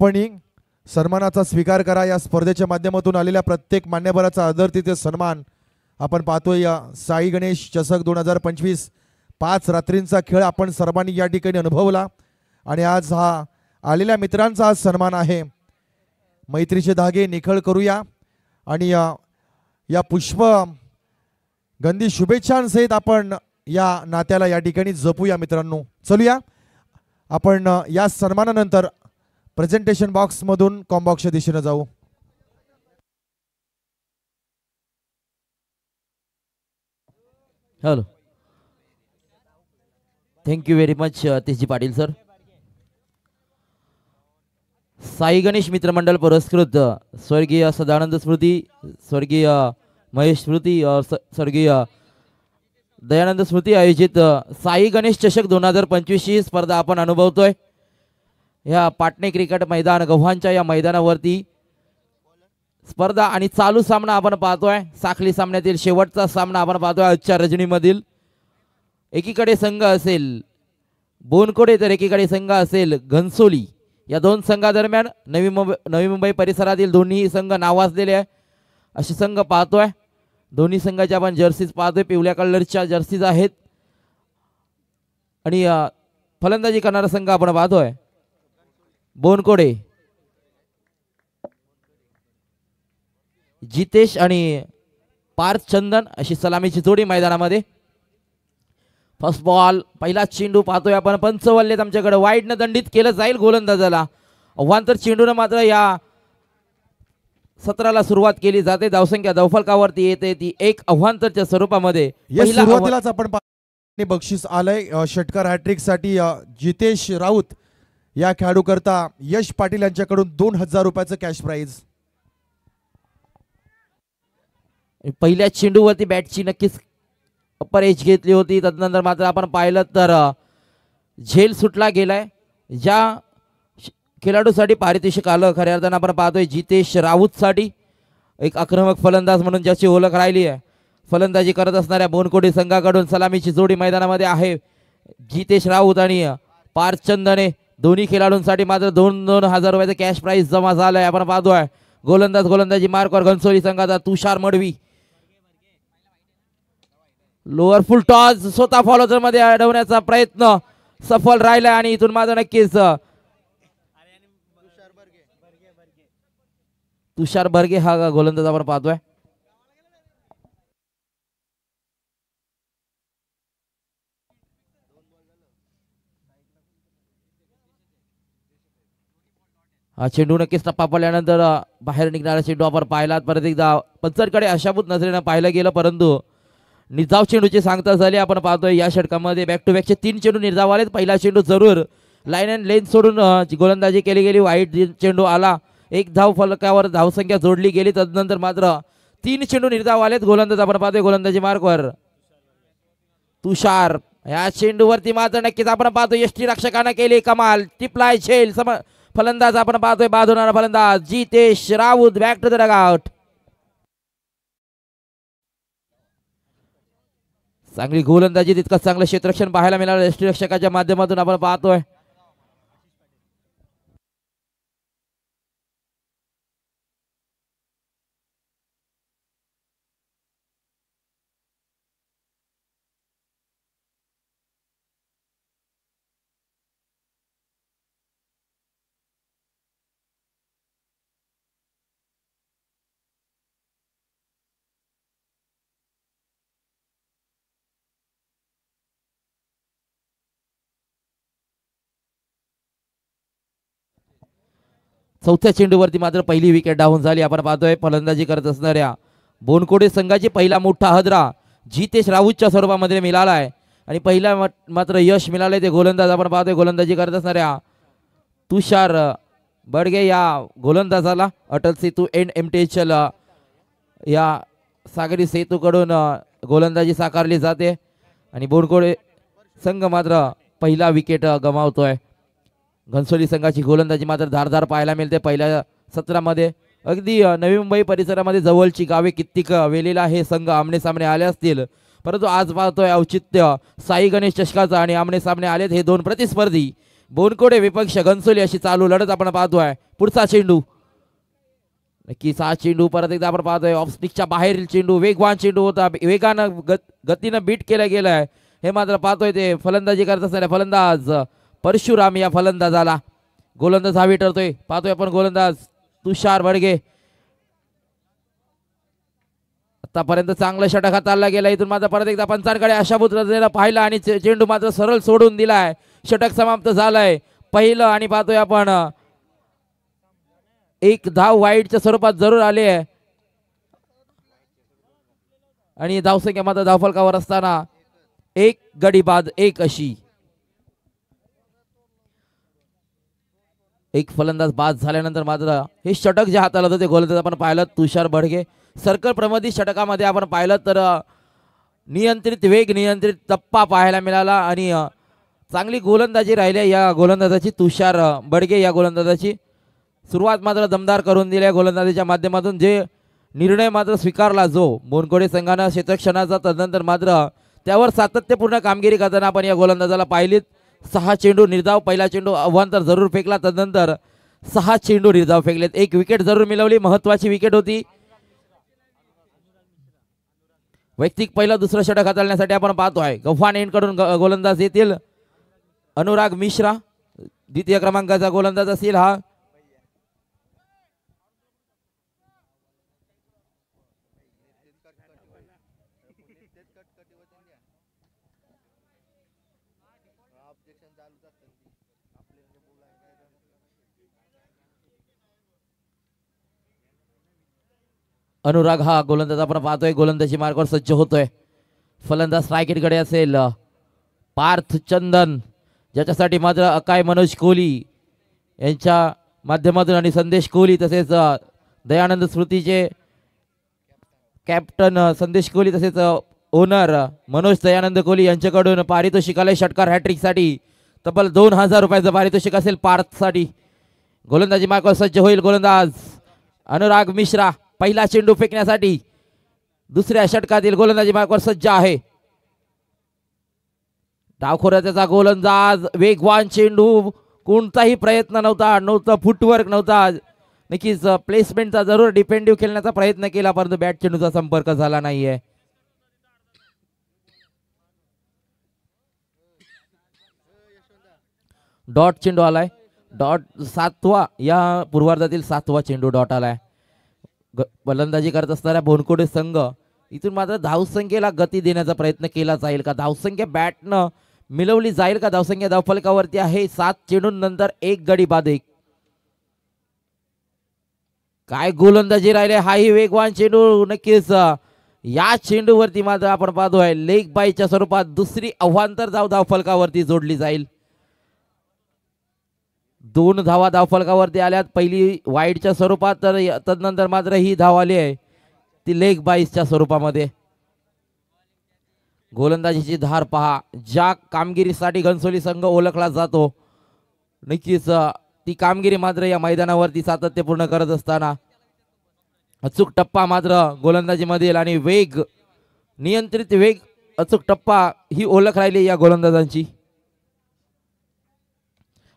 आपणही सन्मानाचा स्वीकार करा। या स्पर्धेच्या माध्यमातून आलेल्या प्रत्येक मान्यवराचा आदर तिथे सन्मान आपण पाहतोय। या साई गणेश चषक 2025 5 रात्रींचा खेळ आपण सर्वांनी या ठिकाणी अनुभवला आणि आज हा आलेल्या मित्रांचा आज सन्मान आहे। मैत्रीचे धागे निखळ करूया आणि या पुष्प गंधी शुभेच्छांसहित आपण या नात्याला या ठिकाणी जपूया मित्रांनो। चलूया आपण या सन्मानानंतर प्रेझेंटेशन बॉक्स मधून कॉम्बॉक्सच्या दिशेने जाऊ। हॅलो, थँक्यू व्हेरी मच तेजी पाटील सर। साई गणेश मित्रमंडल पुरस्कृत स्वर्गीय सदानंद स्मृति, स्वर्गीय महेश स्मृति और स्वर्गीय दयानंद स्मृति आयोजित साई गणेश चषक 2025 ही स्पर्धा आपण अनुभवतोय। ह्या पाटणे क्रिकेट मैदान गव्हाणच्या या मैदानावरती स्पर्धा आणि चालू सामना आपण पाहतोय। साखली सामन्यातील शेवटचा सामना आपण पाहतोय आजच्या रजनीमधील। एकीकडे संघ असेल बोनकोडे तर एकीकडे संघ असेल घनसोली। या दोन संघादरम्यान नवी मुंबई परिसरातील दोन्ही संघ नावाजलेले आहे असे संघ पाहतोय। दोन्ही संघाच्या आपण जर्सीज पाहतोय, पिवळ्या कलरच्या जर्सीज आहेत आणि फलंदाजी करणारा संघ आपण पाहतोय बोनकोडे। जितेश आणि पार्थ चंदन अशी सलामीची जोडी मैदानामध्ये। फर्स्ट बॉल, पहिला चेंडू पाहतोय आपण पंचवल्लेत आमच्याकडे वाईडनं दंडित केलं जाईल गोलंदाजाला। अव्हांतर चेंडूने मात्र या सत्राला सुरुवात केली जाते। धावसंख्या धावफलकावरती येते ती एक अव्हांतरच्या स्वरूपामध्ये। सुरुवातीलाच आपण बक्षीस आलंय षटकार हॅट्रिक साठी जितेश राऊत या खेळाडू करता यश पाटील यांच्याकडून 2000 रुपयाचं कॅश प्राइज। पहिल्या चेंडूवरती बॅटची नक्कीच अप्पर एज घेतली होती, तदनंतर मात्र आपण पाहिलं तर झेल सुटला गेलाय। ज्या खेळाडूसाठी पारितोषिक आलं खऱ्या अर्थानं आपण पाहतोय जितेश राऊत साठी एक आक्रमक फलंदाज म्हणून ज्याची ओळख राहिली आहे। फलंदाजी करत असणाऱ्या बोनकोडी संघाकडून सलामीची जोडी मैदानामध्ये आहे जितेश राऊत आणि पार्थ चंदने। दोन्ही खेळाडूंसाठी मात्र 2,000 रुपयाचं कॅश प्राइज जमा झालंय। आपण पाहतोय गोलंदाजी मार्कवर घनसोली संघाचा तुषार मडवी। लोअर फुल टॉस स्वतः फॉलोजर मध्ये अडवण्याचा प्रयत्न सफल राहिला आणि इथून मात्र नक्कीच तुषार बर्गे हा गोलंदाज आपण पाहतोय। हा चेंडू नक्कीच टप्पा पडल्यानंतर बाहेर निघणारा चेंडू आपण पाहिला। परत एकदा पंचरकडे अशाभूत नजरेनं पाहिलं गेलं परंतु निर्धाव चेंडूची सांगता झाली। आपण पाहतोय या षटकामध्ये बॅक टू बॅकचे 3 चेंडू निर्धाव आलेत। पहिला चेंडू जरूर लाईन अँड लेन सोडून गोलंदाजी केली गेली, वाईट चेंडू आला, एक धाव फलकावर धावसंख्या जोडली गेली। तदनंतर मात्र 3 चेंडू निर्धाव आलेत। गोलंदाज आपण पाहतोय गोलंदाजी मार्कवर तुषार। या चेंडूवरती मात्र नक्कीच आपण पाहतोय यष्टी रक्षकाने केली कमाल, टिपलाय झेल। फलंदाज आपण पाहतोय बाजूनारा फलंदाज Jitesh Raut back to the dugout. चांगली गोलंदाजी, तितकंच चांगलं क्षेत्ररक्षण पाहायला मिळालं यष्टीरक्षकाच्या माध्यमातून आपण पाहतोय। चौथ्या चेंडूवरती मात्र पहिली विकेट डाऊन झाली। आपण पाहतोय फलंदाजी करत असणाऱ्या बोनकोडे संघाची पहिला मोठा हदरा जितेश राऊतच्या स्वरूपामध्ये मिळाला आहे आणि पहिला मात्र यश मिळाले ते गोलंदाज आपण पाहतोय गोलंदाजी करत असणाऱ्या तुषार बडगे या गोलंदाजाला अटल सेतू एंड एमटीएचएल या सागरी सेतूकडून गोलंदाजी साकारली जाते आणि बोनकोडे संघ मात्र पहिला विकेट गमावतोय। घनसोली संघाची गोलंदाजी मात्र धारदार पाहायला मिळते पहिल्या सत्रामध्ये। अगदी नवी मुंबई परिसरामध्ये जवळची गावे कित्येक वेळेला हे संघ आमने सामने आले असतील परंतु आज पाहतोय औचित्य साई गणेश चषकाचा आणि आमने सामने आलेत हे दोन प्रतिस्पर्धी बोनकोडे विपक्ष घनसोली अशी चालू लढत आपण पाहतोय. पुढचा चेंडू नक्कीच हा चेंडू परत एकदा आपण पाहतोय ऑफ स्टिकच्या बाहेरील चेंडू वेगवान चेंडू होता. वेगानं गतीनं बीट केला गेलाय हे मात्र पाहतोय. ते फलंदाजी करत असणाऱ्या फलंदाज परशुराम या फलंदाजाला गोलंदाज हवी ठरतोय. पाहतोय आपण गोलंदाज तुषार बडगे. आतापर्यंत चांगला षटक हाताळला गेला. इथून मात्र परत एकदा पंचांकडे अशाभूत रचनेला पाहिला आणि चेंडू मात्र सरळ सोडून दिलाय. षटक समाप्त झालंय पहिलं आणि पाहतोय आपण एक धाव वाईटच्या स्वरूपात जरूर आली आहे आणि धावसंख्या मात्र धावफलकावर असताना एक गडी बाद एक अशी. एक फलंदाज बाद झाल्यानंतर मात्र हे षटक जे हाताला होतं ते गोलंदाज आपण पाहिलं तुषार बडगे. सर्कल प्रमोदित षटकामध्ये आपण पाहिलं तर नियंत्रित वेग नियंत्रित टप्पा पाहायला मिळाला आणि चांगली गोलंदाजी राहिली या गोलंदाजाची. तुषार बडगे या गोलंदाजाची सुरुवात मात्र दमदार करून दिल्या गोलंदाजीच्या माध्यमातून. जे निर्णय मात्र स्वीकारला जो बोनकोडे संघानं क्षेत्रक्षणाचा तदनंतर मात्र त्यावर सातत्यपूर्ण कामगिरी करताना आपण या गोलंदाजाला पाहिलीत. 6 चेंडू निर्धाव. पहिला चेंडू अवांतर जरूर फेकला तदनंतर 6 चेंडू निर्धाव फेकलेत. एक विकेट जरूर मिळवली. महत्वाची विकेट होती. वैयक्तिक पहिलं दुसरं षटक हाताळण्यासाठी आपण पाहतोय गव्हाण एंड कडून गोलंदाज येतील. अनुराग मिश्रा द्वितीय क्रमांकाचा गोलंदाज असेल हा. अनुराग हा गोलंदाज आपण पाहतोय गोलंदाजी मार्गावर सज्ज होतोय. फलंदाज स्ट्रायकेटकडे असेल पार्थ चंदन ज्याच्यासाठी मात्र अकाय मनोज कोहली यांच्या माध्यमातून आणि संदेश कोहली तसेच दयानंद स्मृतीचे कॅप्टन संदेश कोहली तसेच ओनर मनोज दयानंद कोहली यांच्याकडून पारितोषिक आले षटकार हॅट्रिकसाठी. तब्बल 2000 रुपयाचं पारितोषिक असेल पार्थसाठी. गोलंदाजी मार्गावर सज्ज होईल गोलंदाज अनुराग मिश्रा. पहिला चेंडू फेकण्यासाठी दुसऱ्या षटकातील गोलंदाजी मार्गावर सज्ज आहे. डावखोऱ्या त्याचा गोलंदाज वेगवान चेंडू. कोणताही प्रयत्न नव्हता फुटवर्क नव्हता. नक्कीच प्लेसमेंटचा जरूर डिफेंडिव्ह खेळण्याचा प्रयत्न केला परंतु बॅट चेंडूचा संपर्क झाला नाहीये. डॉट चेंडू आलाय. डॉट 7वा या पूर्वार्धातील 7वा चेंडू डॉट आलाय. फलंदाजी करत असणाऱ्या बोनकोडे संघ इथून मात्र धावसंख्येला गती देण्याचा प्रयत्न केला जाईल का. धावसंख्या बॅटनं मिळवली जाईल का. धावसंख्या धावफलकावरती आहे 7 चेंडूंनंतर एक गडी बाद एक. काय गोलंदाजी राहिले. हाही वेगवान चेंडू. नक्कीच या चेंडूवरती मात्र आपण पाहतोय लेग बायच्या स्वरूपात दुसरी अवांतर धाव धावफलकावरती जोडली जाईल. 2 धावा धावफलकावरती आल्यात. पहिली वाईडच्या स्वरूपात तर तदनंतर मात्र ही धाव आली आहे ती लेग बाईसच्या स्वरूपामध्ये. गोलंदाजीची धार पहा. ज्या कामगिरीसाठी घनसोली संघ ओळखला जातो नक्कीच ती कामगिरी मात्र या मैदानावरती सातत्यपूर्ण करत असताना अचूक टप्पा मात्र गोलंदाजीमधील आणि वेग नियंत्रित वेग अचूक टप्पा ही ओळख राहिली या गोलंदाजांची.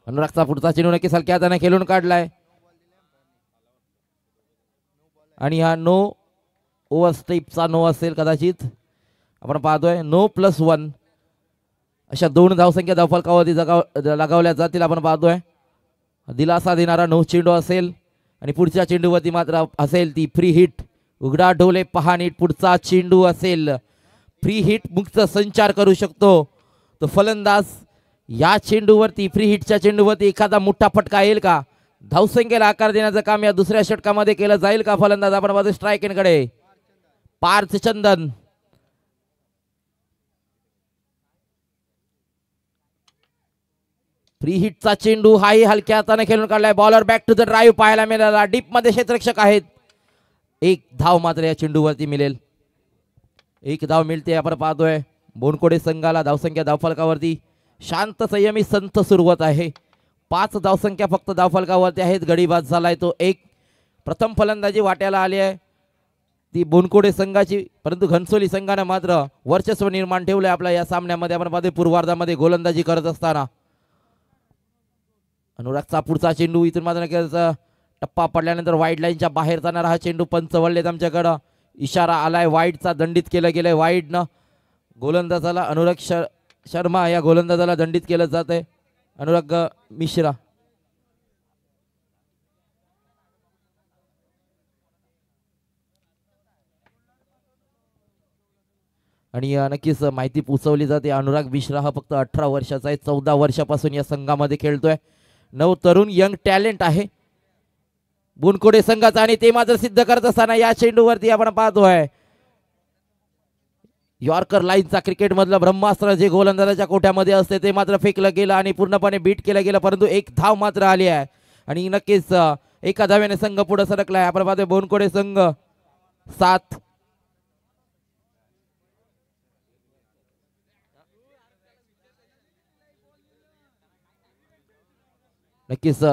अनुरागचा पुढचा चेंडू नक्कीच हलक्या हाताने खेळून काढलाय आणि हा नो ओव्हर स्टेपचा नो असेल कदाचित. आपण पाहतोय नो +1 अशा 2 धावसंख्या धावफलकावरती लगावल्या जातील. आपण पाहतोय दिलासा देणारा नो चेंडू असेल आणि पुढच्या चेंडूवरती मात्र असेल ती फ्री हिट. उघडा डोले पहा नीट. पुढचा चेंडू असेल फ्री हिट. मुक्त संचार करू शकतो तो फलंदाज. या चेंडूवरती फ्री हिटच्या चेंडूवरती एखादा मोठा फटका येईल का. धावसंख्येला आकार देण्याचं काम या दुसऱ्या षटकामध्ये केलं जाईल का. फलंदाज आपण पाहतो स्ट्रायकेनकडे पार्थ चंदन. फ्री हिटचा चेंडू हाही हलक्या हाताने खेळून काढलाय. Bowler back to the drive पाहायला मिळाला. डीप मध्ये क्षेत्ररक्षक आहेत. एक धाव मात्र या चेंडूवरती मिळेल. एक धाव मिळते. आपण पाहतोय बोनकोडे संघाला धावसंख्या धावफलकावरती शांत संयमी संत सुरुवात आहे. 5 धावसंख्या फक्त धावफलकावरती आहेत. गडी बाद झालाय तो एक. प्रथम फलंदाजी वाट्याला आली आहे ती बोनकोडे संघाची परंतु घनसोली संघाने मात्र वर्चस्व निर्माण ठेवलंय आपल्या या सामन्यामध्ये. आपण पाहतोय पूर्वार्धामध्ये गोलंदाजी करत असताना अनुरागचा पुढचा चेंडू इथून मात्र नक्कीच टप्पा पडल्यानंतर वाईड लाईनच्या बाहेर जाणारा हा चेंडू पंच वळलेत आमच्याकडं. इशारा आलाय वाईडचा, दंडित केलं गेलंय वाईडनं. गोलंदाजाला अनुराग शर्मा या गोलंदाजाला दंडित केलं जात आहे. अनुराग मिश्रा. आणि नक्कीच माहिती पोचवली जाते अनुराग मिश्रा हा फक्त 18 वर्षाचा आहे. 14 वर्षापासून या संघामध्ये खेळतोय. नऊ तरुण यंग टॅलेंट आहे बुनकोडे संघाचा आणि ते मात्र सिद्ध करत असताना या चेंडूवरती आपण पाहतोय यॉर्कर लाईनचा क्रिकेट मधलं ब्रह्मास्त्र जे गोलंदाजाच्या कोट्यामध्ये असते ते मात्र फेकलं गेलं आणि पूर्णपणे बीट केलं गेलं. परंतु एक धाव मात्र आली आहे आणि नक्कीच एका धाव्याने संघ पुढे सरकला आहे. आपण पाहतोय बोनकोडे संघ 7. नक्कीच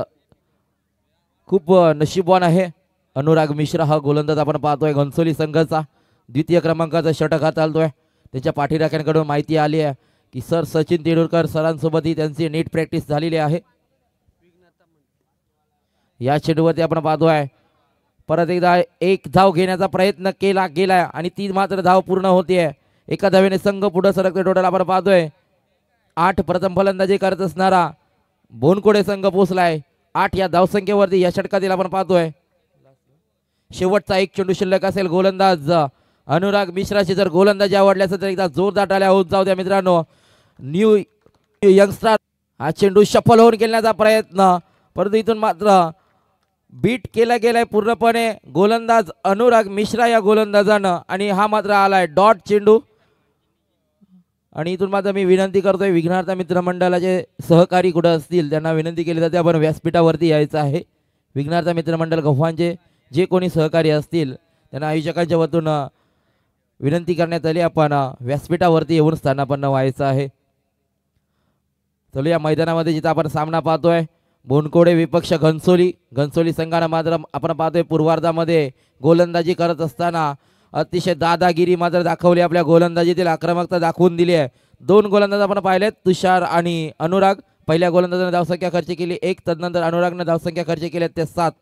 खूप नशीबवान आहे अनुराग मिश्रा हा गोलंदाज. आपण पाहतोय घनसोली संघाचा द्वितीय क्रमांकाचा षटक हात चालतोय. त्याच्या पाठीराख्यांकडून माहिती आली आहे की सर सचिन तेंडुलकर सरांसोबतही त्यांची नीट प्रॅक्टिस झालेली आहे. या चेंडूवरती आपण पाहतोय परत एकदा एक धाव घेण्याचा प्रयत्न केला गेलाय आणि ती मात्र धाव पूर्ण होतीये. एका धावेने संघ पुढे सरकते. टोटल आपण पाहतोय 8 प्रथम फलंदाजी करत असणारा बोनकोडे संघ पोहोचलाय 8 या धावसंख्येवरती. या षटकातील आपण पाहतोय शेवटचा एक चेंडू शिल्लक असेल. गोलंदाज अनुराग मिश्राची जर गोलंदाजी आवडल्यास तर एकदा जोरदार टाळ्या होऊन जाऊ द्या मित्रांनो. न्यू यंगस्टर हा चेंडू शफल होऊन खेळण्याचा प्रयत्न परंतु इथून मात्र बीट केला गेलाय पूर्णपणे गोलंदाज अनुराग मिश्रा या गोलंदाजानं आणि हा मात्र आलाय डॉट चेंडू. आणि इथून मात्र मी विनंती करतोय विघ्नार्थ मित्रमंडळाचे सहकारी कुठं असतील त्यांना विनंती केली जाते आपण व्यासपीठावरती यायचं आहे. विघ्नार्थ मित्रमंडळ गव्हाणचे जे कोणी सहकारी असतील त्यांना आयोजकांच्या वतीन विनंती करण्यात आली आपण व्यासपीठावरती येऊन स्थानापन्न व्हायचं आहे. चलो या मैदानामध्ये जिथं आपण सामना पाहतोय बोनकोडे विपक्ष घनसोली संघानं मात्र आपण पाहतोय पूर्वार्धामध्ये गोलंदाजी करत असताना अतिशय दादागिरी मात्र दाखवली. आपल्या गोलंदाजीतील आक्रमकता दाखवून दिली आहे. 2 गोलंदाज आपण पाहिलेत तुषार आणि अनुराग. पहिल्या गोलंदाजाने धावसंख्या खर्च केली 1 तदनंतर अनुरागने धावसंख्या खर्च केली ते 7.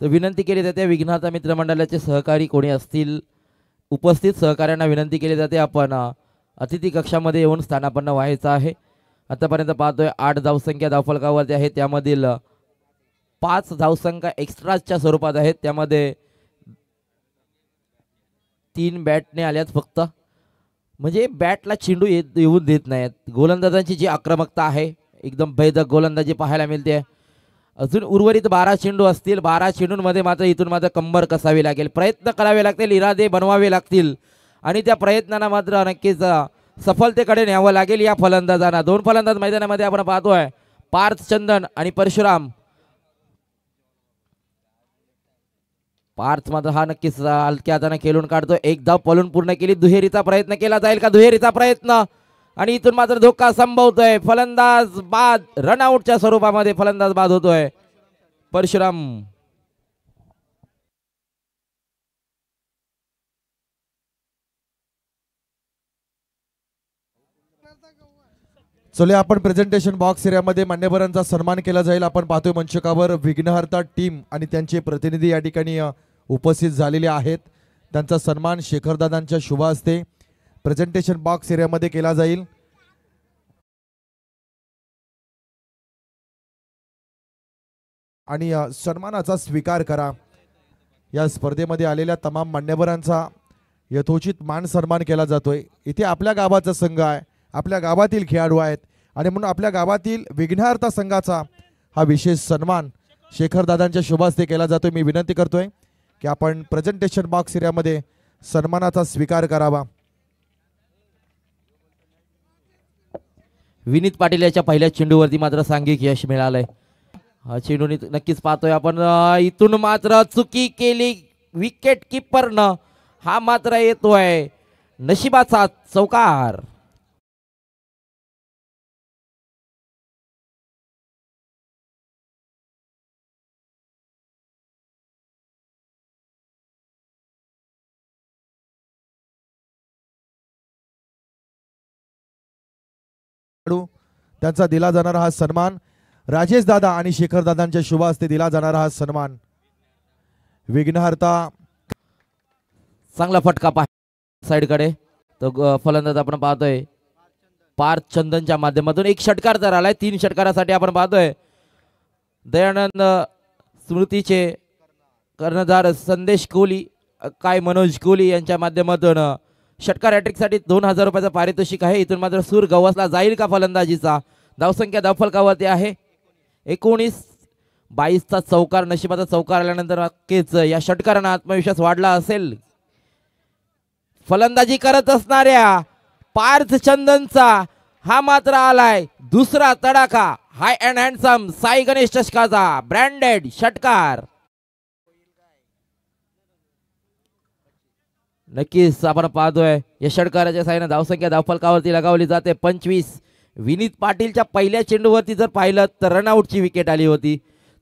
तर विनंती केली जाते विघ्नार्थ मित्रमंडळाचे सहकारी कोणी असतील उपस्थित सहकाऱ्यांना विनंती केली जाते आपण अतिथी कक्षामध्ये येऊन स्थानापन्न व्हायचं आहे. आतापर्यंत पाहतोय 8 धावसंख्या धावफलकावरती आहे. त्यामधील 5 धावसंख्या एक्स्ट्राच्या स्वरूपात आहेत. त्यामध्ये 3 बॅटने आल्यात फक्त म्हणजे बॅटला चेंडू येऊन देत नाहीत. गोलंदाजांची जी आक्रमकता आहे एकदम भेदक गोलंदाजी पाहायला मिळते. अजून उर्वरित 12 चेंडू असतील. 12 चेंडूंमध्ये मात्र इथून मात्र कंबर कसावी लागेल प्रयत्न करावे लागतील इरादे बनवावे लागतील आणि त्या प्रयत्नांना मात्र नक्कीच सफलतेकडे न्यावं लागेल या फलंदाजांना. 2 फलंदाज मैदानामध्ये आपण पाहतोय पार्थ चंदन आणि परशुराम. पार्थ मात्र हा नक्कीच हलक्या हाताने खेळून काढतो. एक धाव पळून पूर्ण केली. दुहेरीचा प्रयत्न केला जाईल का? दुहेरीचा प्रयत्न आणि इथून मात्र धोका संभवतोय. फलंदाज बाद रनआउटच्या स्वरूपामध्ये फलंदाज बाद होतोय परशुराम. चले आपण प्रेझेंटेशन बॉक्स एरियामध्ये मान्यवरांचा सन्मान केला जाईल. आपण पाहतोय मंचकावर विघ्नहर्ता टीम आणि त्यांचे प्रतिनिधी या ठिकाणी उपस्थित झालेले आहेत. त्यांचा सन्मान शेखरदादांच्या शुभ हस्ते प्रेझेंटेशन बॉक्स एरियामध्ये केला जाईल. आणि सन्मानाचा स्वीकार करा. या स्पर्धेमध्ये आलेल्या तमाम मान्यवरांचा यथोचित मान सन्मान केला जातोय. इथे आपल्या गावाचा संघ आहे, आपल्या गावातील खेळाडू आहेत आणि म्हणून आपल्या गावातील विघ्नहर्ता संघाचा हा विशेष सन्मान शेखरदादांच्या शुभ हस्ते केला जातोय. मी विनंती करतोय की आपण प्रेझेंटेशन बॉक्स एरियामध्ये सन्मानाचा स्वीकार करावा. विनीत पाटील याच्या पहिल्या चेंडूवरती मात्र सांघिक यश मिळालंय. हा चेंडू नक्कीच पाहतोय आपण. इथून मात्र चुकी केली विकेट किपरनं. हा मात्र येतोय नशिबाचा चौकार. खेळाडू त्यांचा दिला जाणारा हा सन्मान राजेश दादा आणि शेखर दादांच्या शुभ हस्ते दिला जाणारा हा सन्मान विघ्नहर्ता चांगला फटका साईडकडे तो फलंदाज आपण पाहतोय पार्थ चंदनच्या माध्यमातून एक षटकार तर आलाय 3 षटकारासाठी आपण पाहतोय दयानंद स्मृतीचे कर्णधार संदेश कोहली काय मनोज कोहली यांच्या माध्यमातून षटकार हॅट्रिकसाठी 2000 रुपयाचं पारितोषिक आहे. इथून मात्र सूर गवसला जाईल का फलंदाजीचा धावसंख्या धावफलकावरती आहे 19-22चा चौकार नशिबाचा चौकार आल्यानंतर नक्कीच या षटकारांना आत्मविश्वास वाढला असेल. फलंदाजी करत असणाऱ्या पार्थ चंदनचा हा मात्र आलाय दुसरा तडाखा high and handsome Sai Ganesh चषकाचा ब्रँडेड षटकार. नक्कीच आपण पाहतोय या षटकाराच्या साहाय्याने धावसंख्या धावफलकावरती लगावली जाते 25. विनीत पाटीलच्या पहिल्या चेंडूवरती जर पाहिलं तर रनआउटची विकेट आली होती.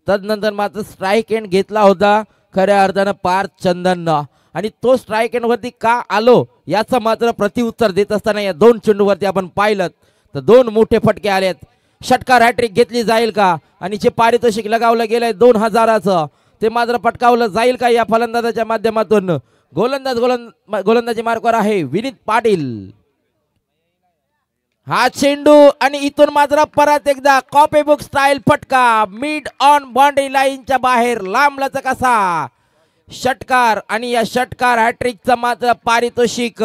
तदनंतर मात्र स्ट्राईक एंड घेतला होता खऱ्या अर्थानं पार्थ चंदननं आणि तो स्ट्राईक एंड वरती का आलो याचं मात्र प्रतिउत्तर देत असताना या 2 चेंडूवरती आपण पाहिलं तर 2 मोठे फटके आलेत. षटकार हॅट्रिक घेतली जाईल का आणि जे पारितोषिक लगावलं गेलंय 2000चं ते मात्र पटकावलं जाईल का या फलंदाजाच्या माध्यमातून. गोलंदाजी मार्कवर आहे विनीत पाटील. हा चेंडू आणि इथून मात्र परत एकदा कॉपी बुक स्टाईल फटका मिड ऑन बाउंड्री लाईनच्या बाहेर लांब लचक असा षटकार आणि या षटकार हॅट्रिकचं मात्र पारितोषिक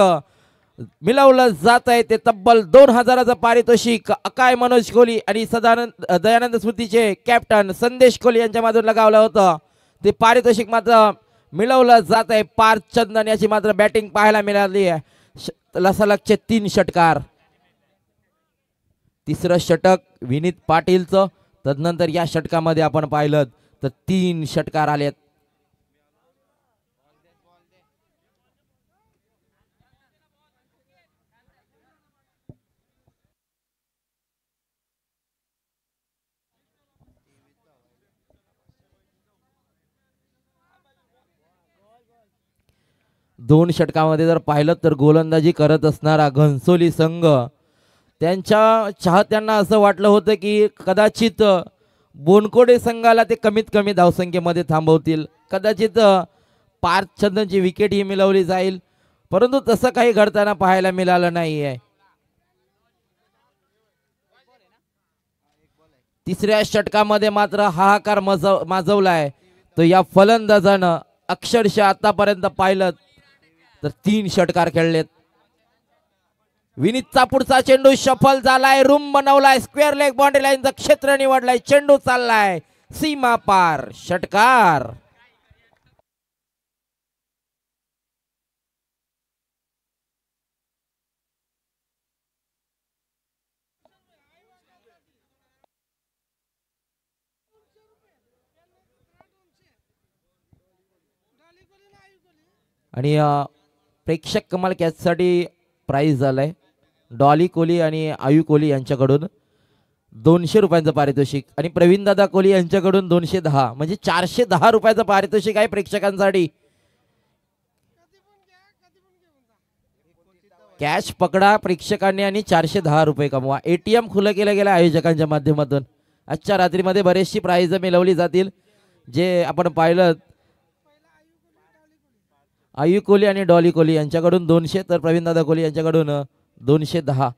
मिळवलं जात आहे ते तब्बल 2000चं पारितोषिक अकाय मनोज कोहली आणि दयानंद स्मृतीचे कॅप्टन संदेश कोहली यांच्या माध्यमातून लगावलं होतं ते पारितोषिक मात्र मिळवलं जात आहे. पार्थ चंदन याची मात्र बॅटिंग पाहायला मिळाली आहे सलगचे 3 षटकार. तिसरं षटक विनीत पाटीलचं तदनंतर या षटकामध्ये आपण पाहिलं तर 3 षटकार आलेत. दोन षटकामध्ये जर पाहिलं तर गोलंदाजी करत असणारा घनसोली संघ त्यांच्या चाहत्यांना असं वाटलं होतं की कदाचित बोनकोडे संघाला ते कमीत कमी धावसंख्येमध्ये थांबवतील, कदाचित पार्थ चंदनची विकेट ही मिळवली जाईल, परंतु तसं काही घडताना पाहायला मिळालं नाही आहे. तिसऱ्या षटकामध्ये मात्र हाहाकार माजवलाय तो या फलंदाजानं. अक्षरशः आतापर्यंत पाहिलं तर 3 षटकार खेळलेत. विनीतचा पुढचा चेंडू सफल झालाय, रूम बनवलाय, स्क्वेअर लेग बाउंड्री लाईनचं क्षेत्र निवडलाय, चेंडू चाललाय सीमा पार, षटकार. आणि प्रेक्षक कमाल कॅचसाठी प्राइज झालाय डॉली कोहली आणि आयू कोहली यांच्याकडून 200 रुपयांचं पारितोषिक आणि प्रवीण दादा कोहली यांच्याकडून 210, म्हणजे 410 रुपयाचं पारितोषिक आहे प्रेक्षकांसाठी. कॅश पकडा प्रेक्षकांनी आणि 410 रुपये कमवा. ATM खुलं केलं गेलं आयोजकांच्या माध्यमातून. आजच्या रात्रीमध्ये बरेचशी प्राइज मिळवली जातील, जे आपण पाहिलं आयू कोहली आणि डॉली कोहली यांच्याकडून 200 तर प्रवीण दादा कोहली यांच्याकडून 210.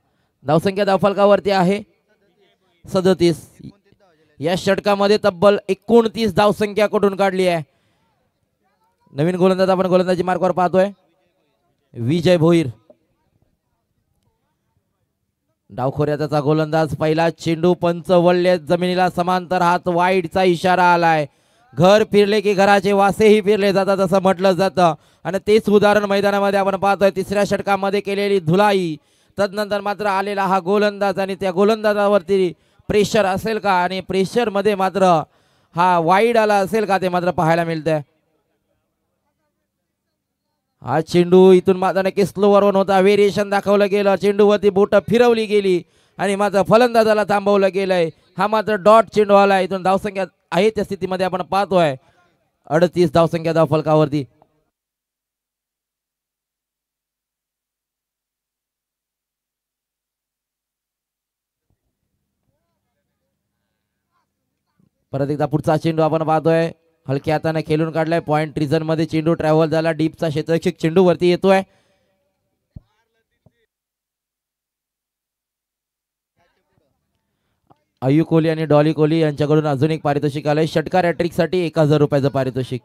धावसंख्या धावफलकावरती आहे 37. या षटकामध्ये तब्बल 29 धावसंख्या कुठून काढली आहे. नवीन गोलंदाज आपण गोलंदाजी मार्कवर पाहतोय विजय भोईर. डावखोऱ्याचा गोलंदाज, पहिला चेंडू पंच वळले जमिनीला समांतर, हात वाईडचा इशारा आलाय. घर फिरले की घराचे वासेही फिरले जातात असं म्हटलं जातं आणि तेच उदाहरण मैदानामध्ये आपण पाहतोय. तिसऱ्या षटकामध्ये केलेली धुलाई, तदनंतर मात्र आलेला हा गोलंदाज आणि त्या गोलंदाजावरती प्रेशर असेल का आणि प्रेशर मध्ये मात्र हा वाईड आला असेल का ते मात्र पाहायला मिळतंय. हा चेंडू इथून मात्र नक्की स्लोवर वन होता, व्हेरिएशन दाखवलं गेलं, चेंडूवरती बोट फिरवली गेली आणि मात्र फलंदाजाला थांबवलं गेलंय. हा मात्र डॉट चेंडू आला. इथून धावसंख्या आहे त्या स्थितीमध्ये आपण पाहतोय 38 धावसंख्या धावफलकावरती. परत एकदा पुढचा चेंडू आपण पाहतोय, हलक्या हाताने खेळून काढलाय. पॉइंट रिझन मध्ये चेंडू ट्रॅव्हल झाला. डीपचा क्षेत्ररक्षक चेंडू वरती येतोय. आयु कोहली आणि डॉली कोहली यांच्याकडून अजून एक पारितोषिक आलंय. षटकार हॅट्रिक साठी 1000 रुपयाचं पारितोषिक.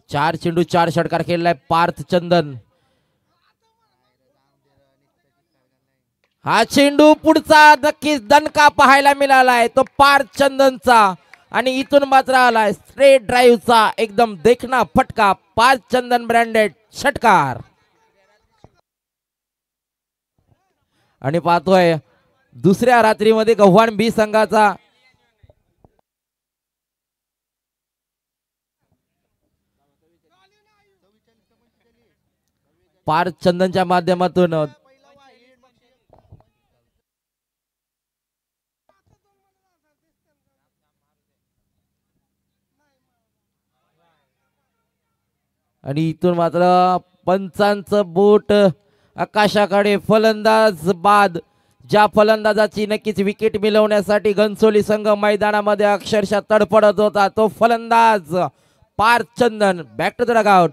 4 चेंडू 4 षटकार खेळलाय पार्थ चंदन. हा चेंडू पुढचा नक्कीच दणका पाहायला मिळालाय तो पार्थ चंदनचा, आणि इथून मात्र आलाय स्ट्रेट ड्राईव्हचा एकदम देखणा फटका. पार्थ चंदन ब्रँडेड षटकार. आणि पाहतोय दुसऱ्या रात्रीमध्ये गव्हाण बी संघाचा पार्थ चंदनच्या माध्यमातून आणि इथून मात्र पंचांचं बोट आकाशाकडे. फलंदाज बाद. ज्या फलंदाजाची नक्कीच विकेट मिळवण्यासाठी घनसोली संघ मैदानामध्ये अक्षरशः तडफडत होता तो फलंदाज Parth Chandan. Back to the dugout.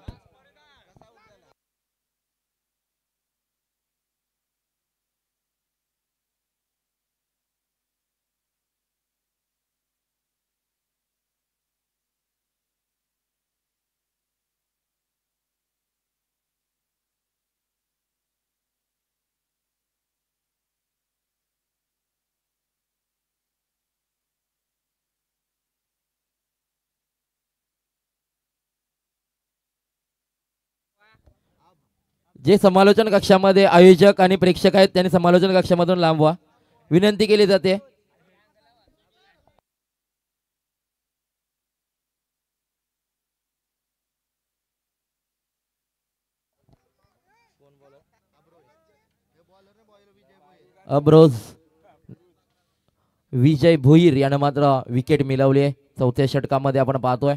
जे समालोचन कक्षामध्ये आयोजक आणि प्रेक्षक आहेत त्यांनी समालोचन कक्षामधून लांब व्हा, विनंती केली जाते. अब्रोज विजय भोईर यानं मात्र विकेट मिळवली आहे चौथ्या षटकामध्ये आपण पाहतोय.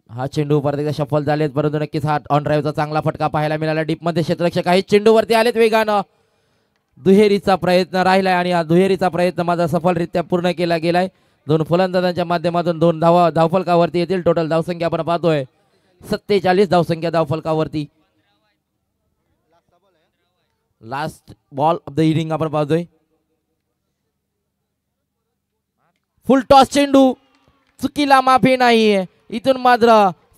हा चेंडू परत एकदा सफल झालेत, परंतु नक्कीच हा ऑन ड्राईव्हचा चांगला फटका पाहायला मिळाला. डीप मध्ये क्षेत्ररक्षक आहेत, चेंडू वरती आलेत वेगानं. दुहेरीचा प्रयत्न राहिलाय आणि हा दुहेरीचा प्रयत्न माझा सफलरित्या पूर्ण केला गेलाय. दोन फलंदाजांच्या माध्यमातून 2 धावफलकावरती येतील. टोटल धावसंख्या आपण पाहतोय 47 धावसंख्या धावफलकावरती. Last ball of the inning आपण पाहतोय. फुल टॉस चेंडू, चुकीला माफी नाहीये. इथून मात्र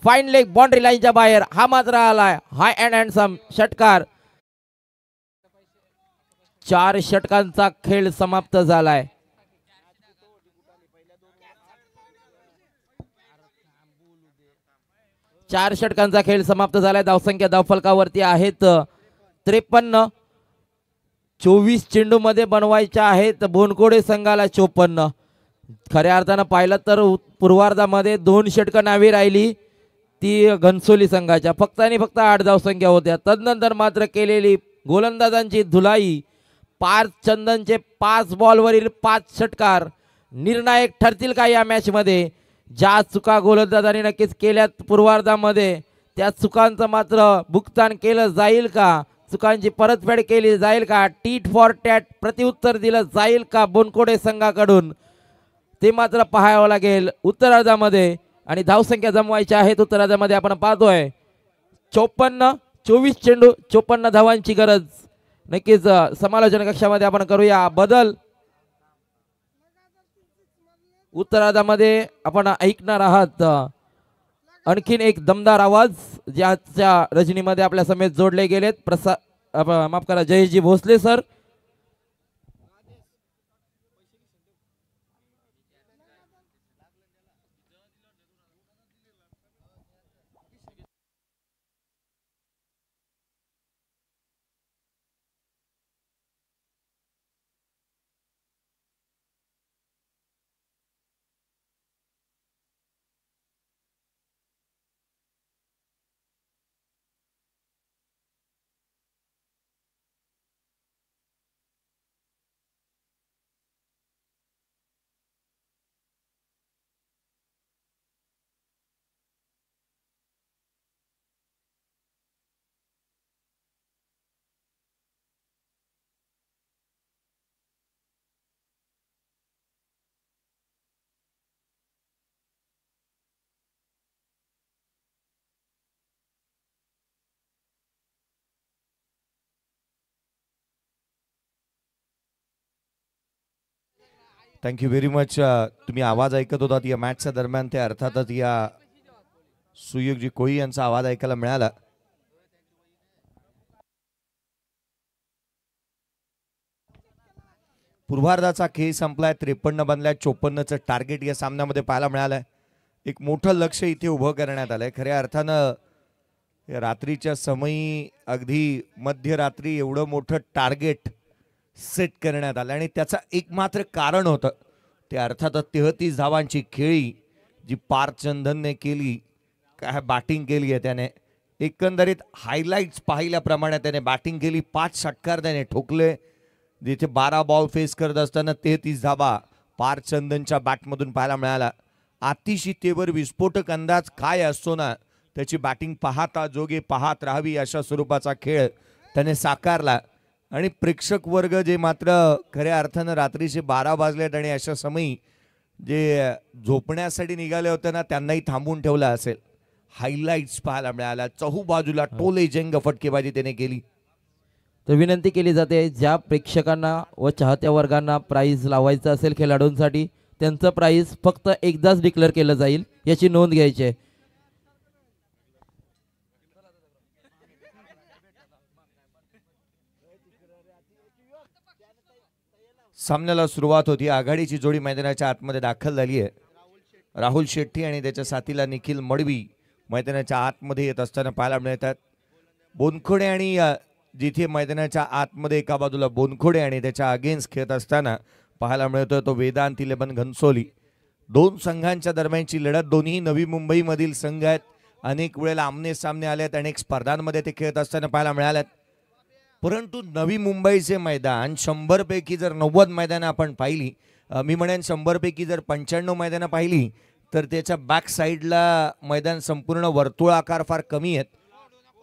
फाईन लेग बाउंड्री लाईनच्या बाहेर हा मात्र आलाय हाय अँड हँडसम षटकार. 4 षटकांचा खेळ समाप्त झालाय. चार षटकांचा खेळ समाप्त झालाय. धावसंख्या धावफलकावरती आहेत 53. 24 चेंडू मध्ये बनवायच्या आहेत बोनकोडे संघाला 54. खऱ्या अर्थानं पाहिलं तर पूर्वार्धामध्ये 2 षटकं नावी राहिली ती घनसोली संघाच्या. फक्त आणि फक्त 8 धावसंख्या होत्या. तदनंतर मात्र केलेली गोलंदाजांची धुलाई, पार्थ चंदनचे 5 बॉलवरील 5 षटकार निर्णायक ठरतील का या मॅच मध्ये. ज्या चुका गोलंदाजांनी नक्कीच केल्यात पूर्वार्धामध्ये त्या चुकांचं मात्र भुगतान केलं जाईल का, चुकांची परतफेड केली जाईल का, टीट फॉर टॅट प्रत्युत्तर दिलं जाईल का बोनकोडे संघाकडून, ते मात्र पाहावं लागेल उत्तरार्धामध्ये. आणि धावसंख्या जमवायच्या आहेत उत्तरार्धामध्ये आपण पाहतोय 54. 24 चेंडू 54 धावांची गरज. नक्कीच समालोचन कक्षामध्ये आपण करूया बदल. उत्तरार्धामध्ये आपण ऐकणार आहात आणखीन एक दमदार आवाज ज्याच्या रजनीमध्ये आपल्या समेत जोडले गेलेत. माफ करा, Jayeshji Bhosale sir. Thank you very much. तुम्ही आवाज ऐकत होतात या मॅचच्या दरम्यान, ते अर्थातच या सुयोगजी कोळी यांचा आवाज ऐकायला मिळाला. पूर्वार्धाचा खेळ संपलाय. 53 बनलाय. 54चं टार्गेट या सामन्यामध्ये पाहायला मिळालंय. एक मोठं लक्ष इथे उभं करण्यात आलंय. खऱ्या अर्थानं रात्रीच्या समयी अगदी मध्यरात्री एवढं मोठं टार्गेट सेट करण्यात आलं आणि त्याचं एकमात्र कारण होतं ते अर्थातच 33 धावांची खेळी जी पार्थ चंदनने केली. काय बॅटिंग केली आहे त्याने. एकंदरीत हायलाइट्स पाहिल्याप्रमाणे त्याने बॅटिंग केली. 5 षटकार त्याने ठोकले. जिथे 12 बॉल फेस करत असताना 33 धावा पार्थ चंदनच्या बॅटमधून पाहायला मिळाला. अतिशयतेवर विस्फोटक अंदाज काय असतो ना, त्याची बॅटिंग पाहता जोगे पाहत राहावी अशा स्वरूपाचा खेळ त्याने साकारला. आणि प्रेक्षक वर्ग जे मात्र खऱ्या अर्थानं रात्रीचे 12 वाजलेत आणि अशा समयी जे झोपण्यासाठी निघाले होते ना, त्यांनाही थांबवून ठेवलं असेल. हायलाइट्स पाहायला मिळाला. चहूबाजूला टोले जंग फटकेबाजी त्याने केली. तर विनंती केली जाते, ज्या प्रेक्षकांना व चाहत्या वर्गांना प्राईज लावायचं असेल खेळाडूंसाठी, त्यांचं प्राईज फक्त एकदाच डिक्लेअर केलं जाईल, याची नोंद घ्यायची आहे. सामन्याला सुरुवात होती. आघाडीची जोडी मैदानाच्या आतमध्ये दाखल झाली आहे. राहुल शेट्टी आणि त्याच्या साथीला निखिल मडवी मैदानाच्या आतमध्ये येत असताना पाहायला मिळतात. बोनखोडे आणि जिथे मैदानाच्या आतमध्ये एका बाजूला बोनखोडे आणि त्याच्या अगेन्स्ट खेळत असताना पाहायला मिळतोय तो वेदांत 11 घनसोली. दोन संघांच्या दरम्यानची लढत. दोन्ही नवी मुंबईमधील संघ आहेत. अनेक वेळेला आमने सामने आले आहेत. अनेक स्पर्धांमध्ये ते खेळत असताना पाहायला मिळाल्यात. परंतु नवी मुंबईचे मैदान 100 पैकी जर 90 मैदानं आपण पाहिली, मी म्हणेन 100 पैकी जर 95 मैदानं पाहिली, तर त्याच्या बॅक साईडला मैदान संपूर्ण वर्तुळाकार फार कमी आहेत.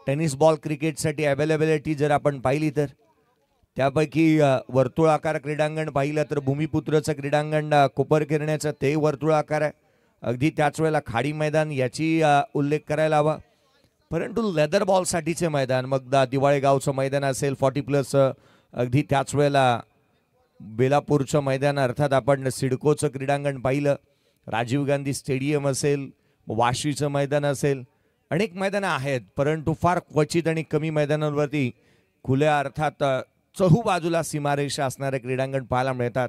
टेनिस बॉल क्रिकेटसाठी अवेलेबिलिटी जर आपण पाहिली तर त्यापैकी वर्तुळाकार क्रीडांगण पाहिलं तर भूमिपुत्रचं क्रीडांगण कोपर खेळण्याचं ते वर्तुळाकार आहे. अगदी त्याच वेळेला खाडी मैदान याची उल्लेख करायला हवा. परंतु लेदर बॉलसाठीचे मैदान, मग दिवाळे गावचं मैदान असेल 40+, अगदी त्याच वेळेला बेलापूरचं मैदान, अर्थात आपण सिडकोचं क्रीडांगण पाहिलं, राजीव गांधी स्टेडियम असेल, वाशीचं मैदान असेल, अनेक मैदानं आहेत. परंतु फार क्वचित आणि कमी मैदानांवरती खुल्या अर्थात चहूबाजूला सीमारेषा असणारे क्रीडांगण पाहायला मिळतात.